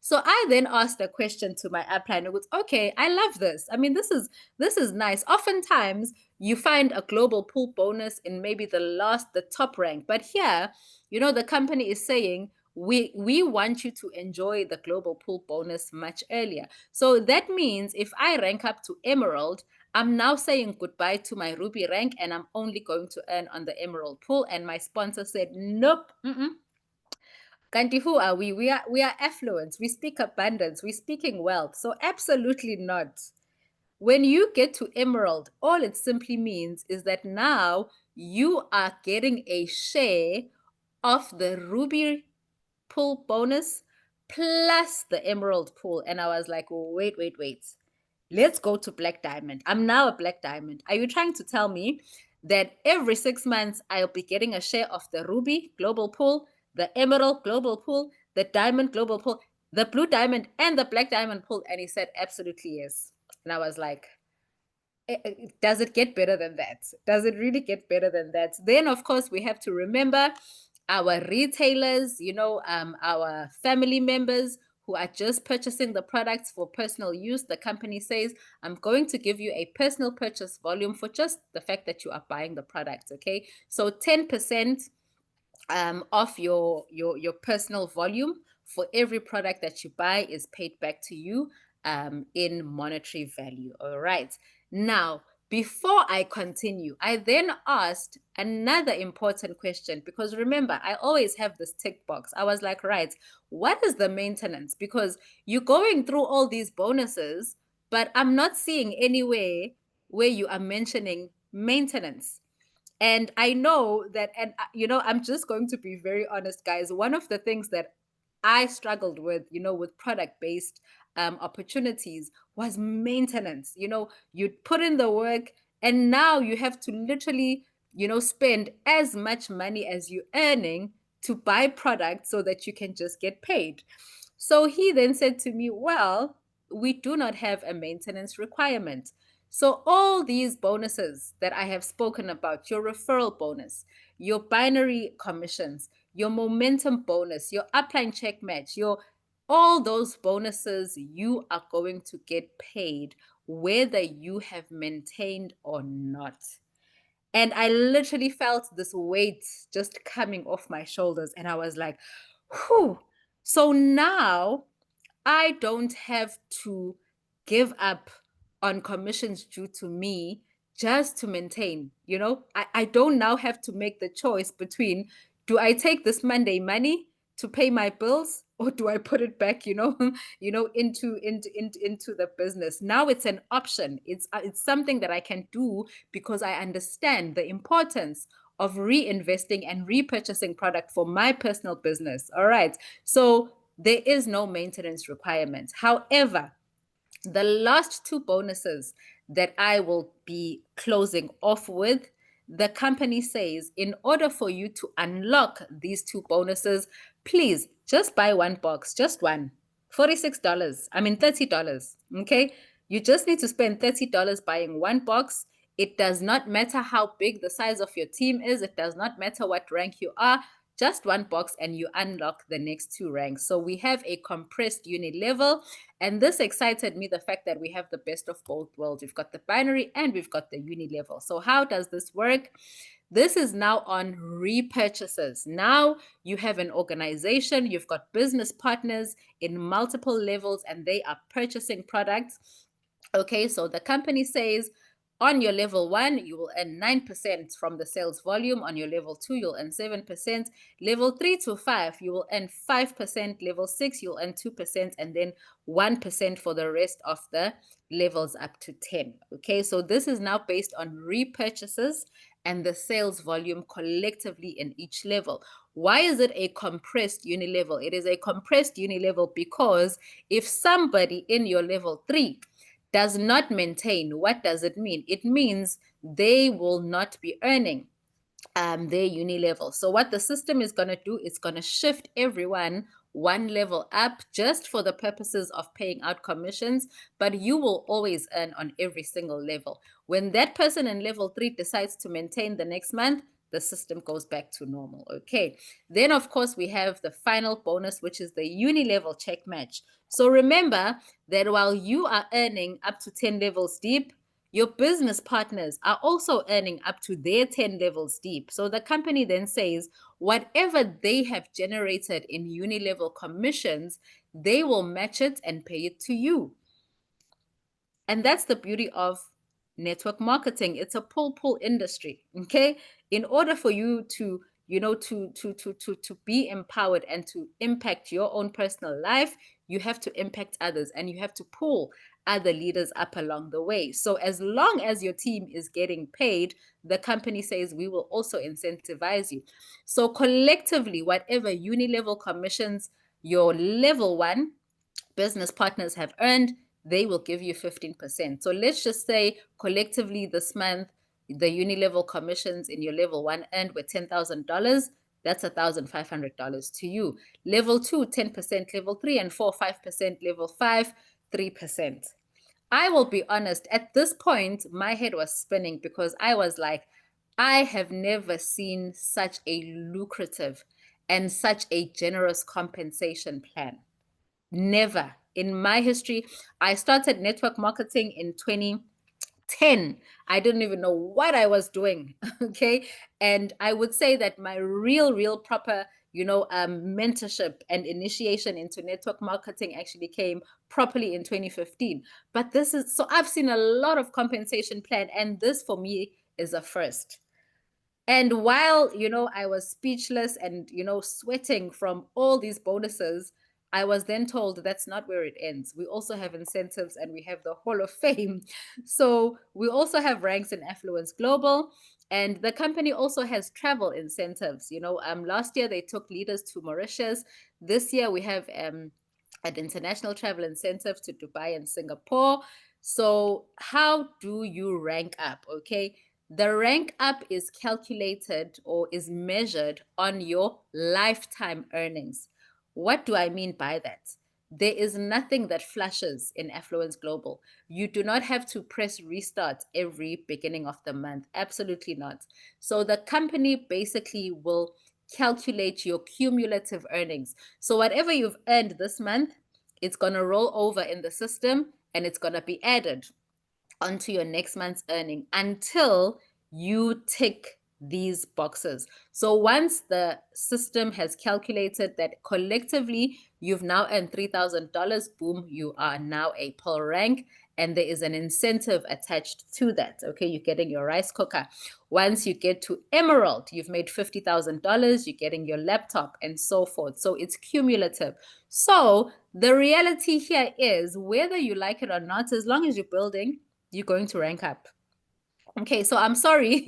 So I then asked a question to my upline. It was, okay, I love this. I mean, this is nice. Oftentimes you find a global pool bonus in maybe the top rank. But here, the company is saying, we want you to enjoy the global pool bonus much earlier. So that means if I rank up to Emerald, I'm now saying goodbye to my Ruby rank, and I'm only going to earn on the Emerald pool. And my sponsor said, nope. Kanti, who are we? We are affluence. We speak abundance. We're speaking wealth. So absolutely not. When you get to Emerald, all it simply means is that now you are getting a share of the Ruby pool bonus plus the Emerald pool. And I was like, wait. Let's go to Black Diamond. I'm now a Black Diamond. Are you trying to tell me that every 6 months I'll be getting a share of the Ruby global pool, the Emerald global pool, the Diamond global pool, the Blue Diamond, and the Black Diamond pool? And he said, absolutely yes. And I was like, does it get better than that? Does it really get better than that? Then, of course, we have to remember our retailers, our family members who are just purchasing the products for personal use, the company says, I'm going to give you a personal purchase volume for just the fact that you are buying the product. Okay. So 10% of your personal volume for every product that you buy is paid back to you in monetary value. All right. Now, before I continue, I then asked another important question because remember, I always have this tick box. I was like, right, what is the maintenance? Because you're going through all these bonuses, but I'm not seeing anywhere where you are mentioning maintenance. And I know that, and I'm just going to be very honest, guys. One of the things that I struggled with, with product based opportunities was maintenance. You'd put in the work and now you have to literally, spend as much money as you're earning to buy products so that you can just get paid. So he then said to me, well, we do not have a maintenance requirement. So all these bonuses that I have spoken about, your referral bonus, your binary commissions, your momentum bonus, your upline check match, your all those bonuses, you are going to get paid whether you have maintained or not. And I literally felt this weight just coming off my shoulders. And I was like, whew. So now I don't have to give up on commissions due to me just to maintain. I don't now have to make the choice between, do I take this Monday money to pay my bills or do I put it back, into the business? Now it's an option. It's something that I can do because I understand the importance of reinvesting and repurchasing product for my personal business. All right. So there is no maintenance requirement. However, the last two bonuses that I will be closing off with, the company says, in order for you to unlock these two bonuses, please just buy one box, just one. $46. I mean, $30. Okay. You just need to spend $30 buying one box. It does not matter how big the size of your team is. It does not matter what rank you are. Just one box and you unlock the next two ranks. So we have a compressed uni level. And this excited me, the fact that we have the best of both worlds. We've got the binary and we've got the uni level. So how does this work? This is now on repurchases. Now you have an organization, you've got business partners in multiple levels, and they are purchasing products. Okay, so the company says, on your level 1, you will earn 9% from the sales volume. On your level 2, you'll earn 7%. Level 3 to 5, you will earn 5%. Level 6, you'll earn 2%, and then 1% for the rest of the levels up to 10. Okay, so this is now based on repurchases and the sales volume collectively in each level. Why is it a compressed uni level? It is a compressed uni level because if somebody in your level 3 does not maintain, what does it mean? It means they will not be earning their uni level. So what the system is going to do is going to shift everyone one level up just for the purposes of paying out commissions, but you will always earn on every single level. When that person in level 3 decides to maintain the next month, the system goes back to normal. Okay. Then, of course, we have the final bonus, which is the uni level check match. So remember that while you are earning up to 10 levels deep, your business partners are also earning up to their 10 levels deep. So the company then says, whatever they have generated in uni level commissions, they will match it and pay it to you. And that's the beauty of network marketing. It's a pull industry. Okay. In order for you to to be empowered and to impact your own personal life, you have to impact others and you have to pull other leaders up along the way. So as long as your team is getting paid, the company says we will also incentivize you. So collectively, whatever uni level commissions your level 1 business partners have earned, they will give you 15%. So let's just say collectively this month, the uni level commissions in your level 1 earned were $10,000. That's $1,500 to you. Level 2, 10%. Level 3 and 4, 5%. Level 5, 3%. I will be honest, at this point, my head was spinning because I was like, I have never seen such a lucrative and such a generous compensation plan. Never. In my history, I started network marketing in 2010. I didn't even know what I was doing. Okay. And I would say that my real proper, mentorship and initiation into network marketing actually came properly in 2015. But this is so I've seen a lot of compensation plan, and this for me is a first. And while, I was speechless and, sweating from all these bonuses, I was then told that's not where it ends. We also have incentives and we have the Hall of Fame. So we also have ranks in Affluence Global. And the company also has travel incentives. Last year they took leaders to Mauritius. This year we have an international travel incentive to Dubai and Singapore. So how do you rank up? Okay. The rank up is calculated or is measured on your lifetime earnings. What do I mean by that? There is nothing that flashes in Affluence Global. You do not have to press restart every beginning of the month. Absolutely not. So the company basically will calculate your cumulative earnings. So whatever you've earned this month, it's going to roll over in the system and it's going to be added onto your next month's earning until you tick these boxes. So once the system has calculated that collectively you've now earned $3,000, boom, you are now a pearl rank. And there is an incentive attached to that. Okay, you're getting your rice cooker. Once you get to emerald, you've made $50,000, you're getting your laptop and so forth. So it's cumulative. So the reality here is whether you like it or not, as long as you're building, you're going to rank up. Okay, so I'm sorry.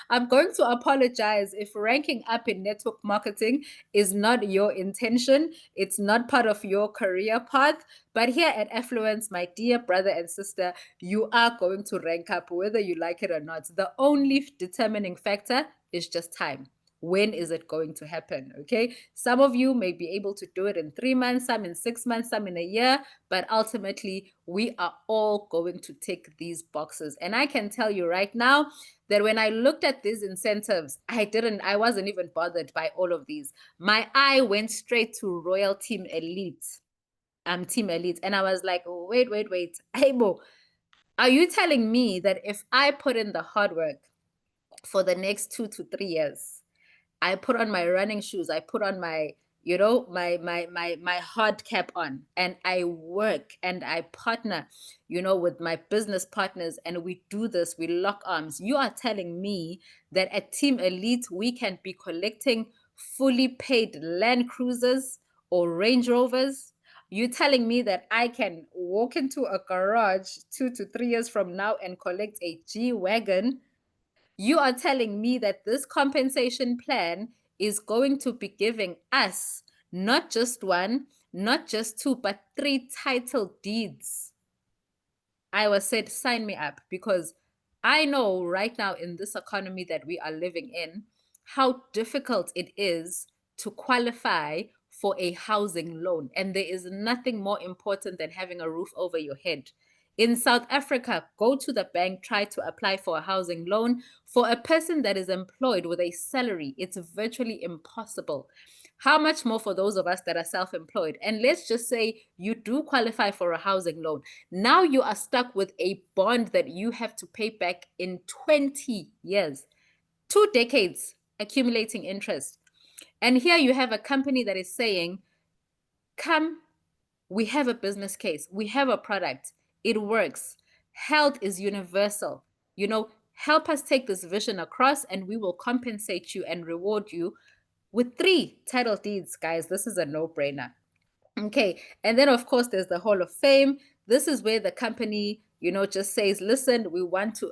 I'm going to apologize if ranking up in network marketing is not your intention. It's not part of your career path. But here at Affluence, my dear brother and sister, you are going to rank up whether you like it or not. The only determining factor is just time. When is it going to happen? Okay. Some of you may be able to do it in 3 months, some in 6 months, some in a year, but ultimately we are all going to tick these boxes. And I can tell you right now that when I looked at these incentives, I wasn't even bothered by all of these. My eye went straight to Royal Team Elite. Team Elite. And I was like, oh, wait. Hey, Bo, are you telling me that if I put in the hard work for the next 2 to 3 years, I put on my running shoes, I put on my, my hard cap on, and I work and I partner, with my business partners, and we do this, we lock arms. You are telling me that at Team Elite we can be collecting fully paid Land Cruisers or Range Rovers? You telling me that I can walk into a garage 2 to 3 years from now and collect a G Wagon? You are telling me that this compensation plan is going to be giving us not just one, not just two, but three title deeds. I was said, sign me up, because I know right now in this economy that we are living in, how difficult it is to qualify for a housing loan. And there is nothing more important than having a roof over your head. In South Africa, go to the bank, try to apply for a housing loan. For a person that is employed with a salary, it's virtually impossible. How much more for those of us that are self employed? And let's just say you do qualify for a housing loan. Now you are stuck with a bond that you have to pay back in 20 years, 2 decades accumulating interest. And here you have a company that is saying, come, we have a business case, we have a product, it works. Health is universal. Help us take this vision across, and we will compensate you and reward you with 3 title deeds, guys. This is a no brainer. Okay. And then, of course, there's the Hall of Fame. This is where the company, just says, listen, we want to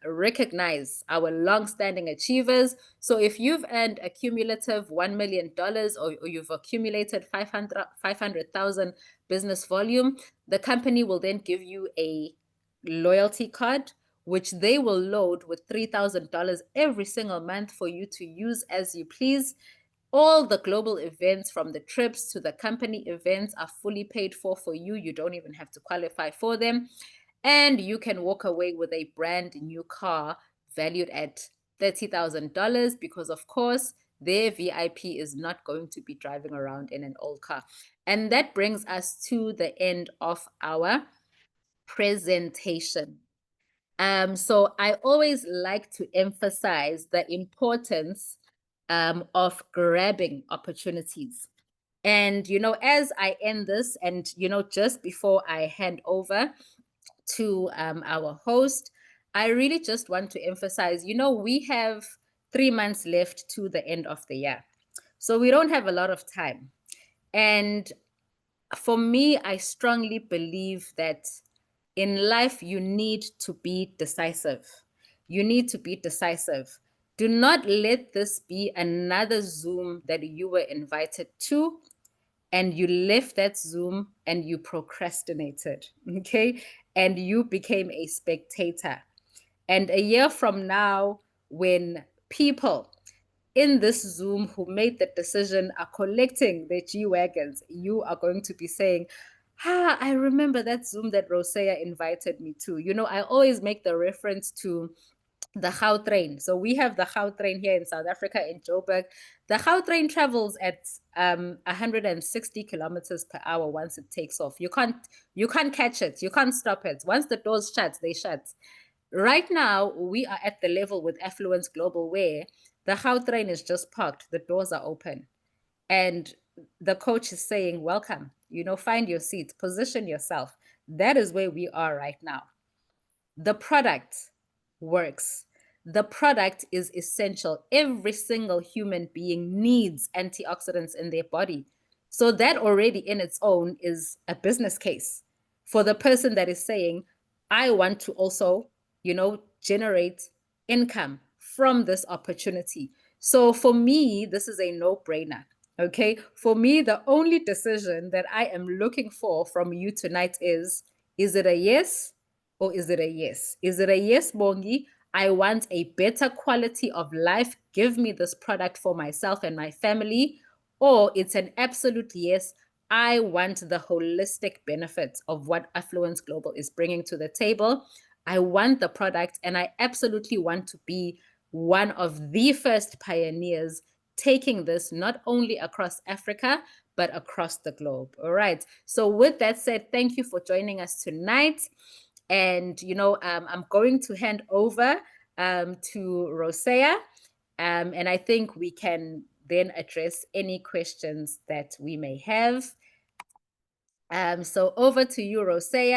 recognize our long-standing achievers. So if you've earned a cumulative $1 million, or you've accumulated 500,000 business volume, the company will then give you a loyalty card, which they will load with $3,000 every single month for you to use as you please. All the global events, from the trips to the company events, are fully paid for you. You don't even have to qualify for them. And you can walk away with a brand new car valued at $30,000 because, of course, their VIP is not going to be driving around in an old car. And that brings us to the end of our presentation. So I always like to emphasize the importance of grabbing opportunities. And, as I end this, and, just before I hand over to our host, I really just want to emphasize, we have 3 months left to the end of the year. So we don't have a lot of time. And for me, I strongly believe that in life, you need to be decisive. You need to be decisive. Do not let this be another Zoom that you were invited to and you left that Zoom and you procrastinated, okay? And you became a spectator. And a year from now, when people in this Zoom who made the decision are collecting their G Wagons, you are going to be saying, I remember that Zoom that Rosea invited me to. I always make the reference to the Gautrain. So we have the Gautrain here in South Africa, in Joburg. The Gautrain travels at 160 kilometers per hour once it takes off. You can't catch it. You can't stop it. Once the doors shut, they shut. Right now, we are at the level with Affluence Global where the Gautrain is just parked. The doors are open. And the coach is saying, welcome, find your seat, position yourself. That is where we are right now. The product works. The product is essential. Every single human being needs antioxidants in their body. So that already in its own is a business case for the person that is saying, I want to also, generate income from this opportunity. So for me, this is a no-brainer. Okay. For me, the only decision that I am looking for from you tonight is it a yes or is it a yes? Is it a yes, Bongi? I want a better quality of life. Give me this product for myself and my family. Or it's an absolute yes. I want the holistic benefits of what Affluence Global is bringing to the table. I want the product, and I absolutely want to be one of the first pioneers taking this not only across Africa, but across the globe. All right. So with that said, thank you for joining us tonight. And, I'm going to hand over to Rosea. And I think we can then address any questions that we may have. So over to you, Rosea.